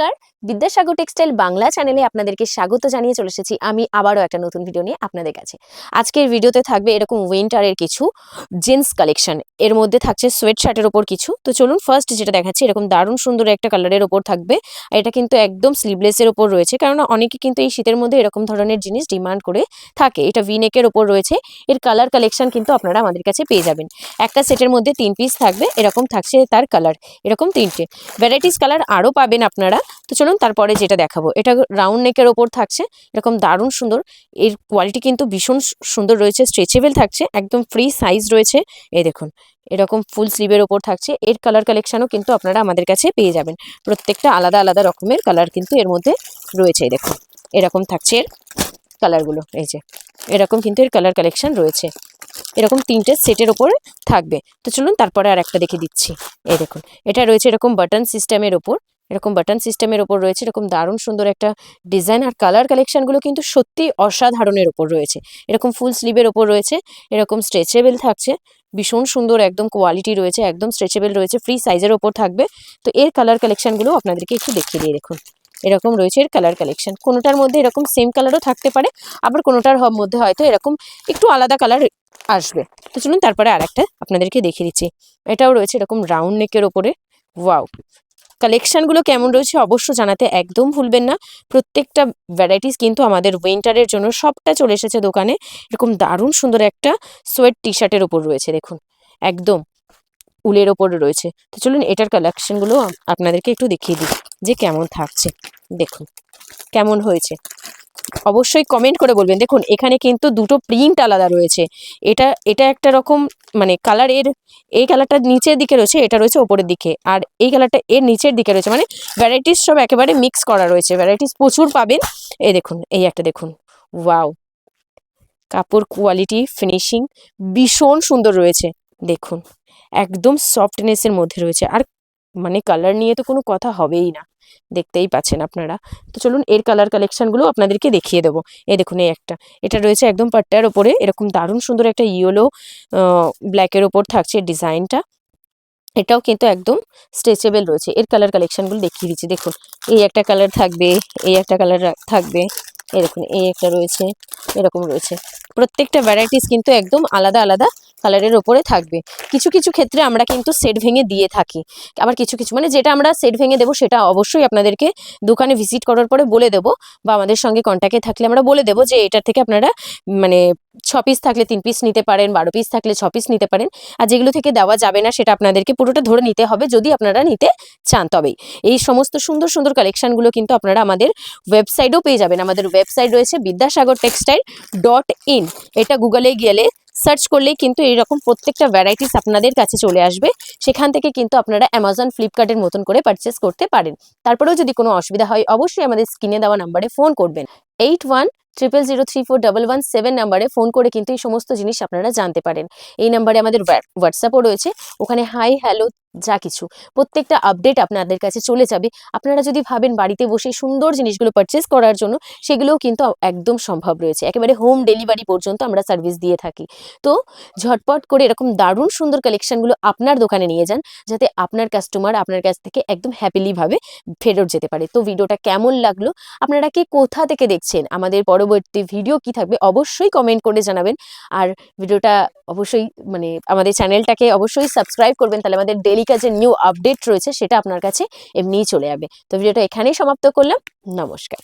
নমস্কার, বিদ্যাসাগর টেক্সটাইল বাংলা চ্যানেলে আপনাদেরকে স্বাগত জানিয়ে চলে এসেছি আমি আবারও একটা নতুন ভিডিও নিয়ে আপনাদের কাছে। আজকের ভিডিওতে থাকবে এরকম উইন্টারের কিছু জিন্স কালেকশন, এর মধ্যে থাকছে সোয়েট শার্টের ওপর কিছু। তো চলুন ফার্স্ট যেটা দেখাচ্ছি, এরকম দারুণ সুন্দর একটা কালারের ওপর থাকবে। আর এটা কিন্তু একদম স্লিভলেসের ওপর রয়েছে, কারণ অনেকে কিন্তু এই শীতের মধ্যে এরকম ধরনের জিনিস ডিমান্ড করে থাকে। এটা ভি নেকের ওপর রয়েছে। এর কালার কালেকশন কিন্তু আপনারা আমাদের কাছে পেয়ে যাবেন। একটা সেটের মধ্যে 3 পিস থাকবে, এরকম থাকছে তার কালার, এরকম 3টে ভ্যারাইটিস কালার আরও পাবেন আপনারা। তো চলুন তারপরে যেটা দেখাবো, এটা রাউন্ড নেকের ওপর থাকছে, এরকম দারুণ সুন্দর। এর কোয়ালিটি কিন্তু ভীষণ সুন্দর রয়েছে, স্ট্রেচেবল থাকছে, একদম ফ্রি সাইজ রয়েছে। এই দেখুন, এরকম ফুল স্লিভের ওপর থাকছে। এর কালার কালেকশনও কিন্তু আপনারা আমাদের কাছে পেয়ে যাবেন। প্রত্যেকটা আলাদা আলাদা রকমের কালার কিন্তু এর মধ্যে রয়েছে। দেখুন এরকম থাকছে এর কালারগুলো, এই যে এরকম কিন্তু এর কালার কালেকশন রয়েছে। এরকম 3টে সেটের ওপরে থাকবে। তো চলুন তারপরে আর একটা দেখে দিচ্ছি। এই দেখুন, এটা রয়েছে এরকম বাটন সিস্টেমের ওপর, এরকম বাটন সিস্টেমের ওপর রয়েছে এরকম দারুণ সুন্দর একটা ডিজাইন। আর কালার কালেকশনগুলো কিন্তু সত্যি অসাধারণের ওপর রয়েছে। এরকম ফুল স্লিভের ওপর রয়েছে, এরকম স্ট্রেচেবল থাকছে, ভীষণ সুন্দর একদম কোয়ালিটি রয়েছে, একদম স্ট্রেচেবল রয়েছে, ফ্রি সাইজের ওপর থাকবে। তো এর কালার কালেকশনগুলো আপনাদেরকে একটু দেখিয়ে দিয়ে দেখুন। এরকম রয়েছে এর কালার কালেকশন, কোনোটার মধ্যে এরকম সেম কালারও থাকতে পারে, আবার কোনোটার মধ্যে হয়তো এরকম একটু আলাদা কালার আসবে। তো চলুন তারপরে আর একটা আপনাদেরকে দেখিয়ে দিচ্ছি। এটাও রয়েছে এরকম রাউন্ড নেকের ওপরে। ওয়াও, কালেকশনগুলো কেমন রয়েছে অবশ্য জানাতে একদম ভুলবেন না। প্রত্যেকটা ভ্যারাইটিস কিন্তু আমাদের উইন্টারের জন্য সবটা চলে এসেছে দোকানে। এরকম দারুণ সুন্দর একটা সোয়েট টি শার্টের ওপর রয়েছে, দেখুন একদম উলের ওপরে রয়েছে। তো চলুন এটার কালেকশনগুলো আপনাদেরকে একটু দেখিয়ে দিই যে কেমন থাকছে। দেখুন কেমন হয়েছে অবশ্যই কমেন্ট করে বলবেন। দেখুন এখানে কিন্তু দুটো প্রিন্ট আলাদা রয়েছে। এটা এটা একটা রকম মানে কালার, এর এই কালারটা নিচের দিকে রয়েছে, এটা রয়েছে ওপরের দিকে, আর এই কালারটা এর নিচের দিকে রয়েছে। মানে ভ্যারাইটিস সব একেবারে মিক্স করা রয়েছে, ভ্যারাইটিস প্রচুর পাবেন। এই দেখুন, এই একটা দেখুন, ওয়াও, কাপড় কোয়ালিটি ফিনিশিং ভীষণ সুন্দর রয়েছে। দেখুন একদম সফটনেসের মধ্যে রয়েছে, আর মানে কালার নিয়ে তো কোনো কথা হবেই না, দেখতেই পাচ্ছেন আপনারা। তো চলুন এর কালার কালেকশনগুলো আপনাদেরকে দেখিয়ে দেবো। এই দেখুন, এই একটা, এটা রয়েছে একদম পাট্টার ওপরে, এরকম দারুণ সুন্দর একটা ইয়েলো ব্ল্যাকের ওপর থাকছে ডিজাইনটা। এটাও কিন্তু একদম স্ট্রেচেবল রয়েছে। এর কালার কালেকশনগুলো দেখিয়ে দিচ্ছি। দেখুন এই একটা কালার থাকবে, এই একটা কালার থাকবে, এই দেখুন এই একটা রয়েছে, এরকম রয়েছে। প্রত্যেকটা ভ্যারাইটিস কিন্তু একদম আলাদা আলাদা কালারের ওপরে থাকবে। কিছু কিছু ক্ষেত্রে আমরা কিন্তু সেট ভেঙে দিয়ে থাকি, আবার কিছু কিছু মানে যেটা আমরা সেট ভেঙে দেবো সেটা অবশ্যই আপনাদেরকে দোকানে ভিজিট করার পরে বলে দেবো, বা আমাদের সঙ্গে কন্ট্যাক্টে থাকলে আমরা বলে দেবো যে এটার থেকে আপনারা মানে 6 পিস থাকলে 3 পিস নিতে পারেন, 12 পিস থাকলে 6 পিস নিতে পারেন। আর যেগুলো থেকে দেওয়া যাবে না সেটা আপনাদেরকে পুরোটা ধরে নিতে হবে, যদি আপনারা নিতে চান তবেই। এই সমস্ত সুন্দর সুন্দর কালেকশনগুলো কিন্তু আপনারা আমাদের ওয়েবসাইটেও পেয়ে যাবেন। আমাদের ওয়েবসাইট রয়েছে vidyasagartextile.in। এটা গুগলে গেলে সার্চ করলেই কিন্তু এইরকম প্রত্যেকটা ভ্যারাইটিস আপনাদের কাছে চলে আসবে। সেখান থেকে কিন্তু আপনারা অ্যামাজন, ফ্লিপকার্টের মতন করে পারচেস করতে পারেন। তারপরেও যদি কোনো অসুবিধা হয় অবশ্যই আমাদের স্ক্রিনে দেওয়া নাম্বারে ফোন করবেন। 8100034117 নাম্বারে ফোন করে কিন্তু এই সমস্ত জিনিস আপনারা জানতে পারেন। এই নাম্বারে আমাদের হোয়াটসঅ্যাপও রয়েছে, ওখানে হাই হ্যালো যা কিছু প্রত্যেকটা আপডেট আপনাদের কাছে চলে যাবে। আপনারা যদি ভাবেন বাড়িতে বসে সুন্দর জিনিসগুলো পারচেস করার জন্য, সেগুলোও কিন্তু একদম সম্ভব রয়েছে। একেবারে হোম ডেলিভারি পর্যন্ত আমরা সার্ভিস দিয়ে থাকি। তো ঝটপট করে এরকম দারুণ সুন্দর কালেকশনগুলো আপনার দোকানে নিয়ে যান, যাতে আপনার কাস্টমার আপনার কাছ থেকে একদম হ্যাপিলিভাবে ফেরত যেতে পারে। তো ভিডিওটা কেমন লাগলো, আপনারা কে কোথা থেকে দেখছেন, আমাদের পরবর্তী ভিডিও কি থাকবে অবশ্যই কমেন্ট করে জানাবেন। আর ভিডিওটা অবশ্যই মানে আমাদের চ্যানেলটাকে অবশ্যই সাবস্ক্রাইব করবেন, তাহলে আমাদের ডেলি কাজের নিউ আপডেট রয়েছে সেটা আপনার কাছে এমনিই চলে যাবে। তো ভিডিওটা এখানেই সমাপ্ত করলাম। নমস্কার।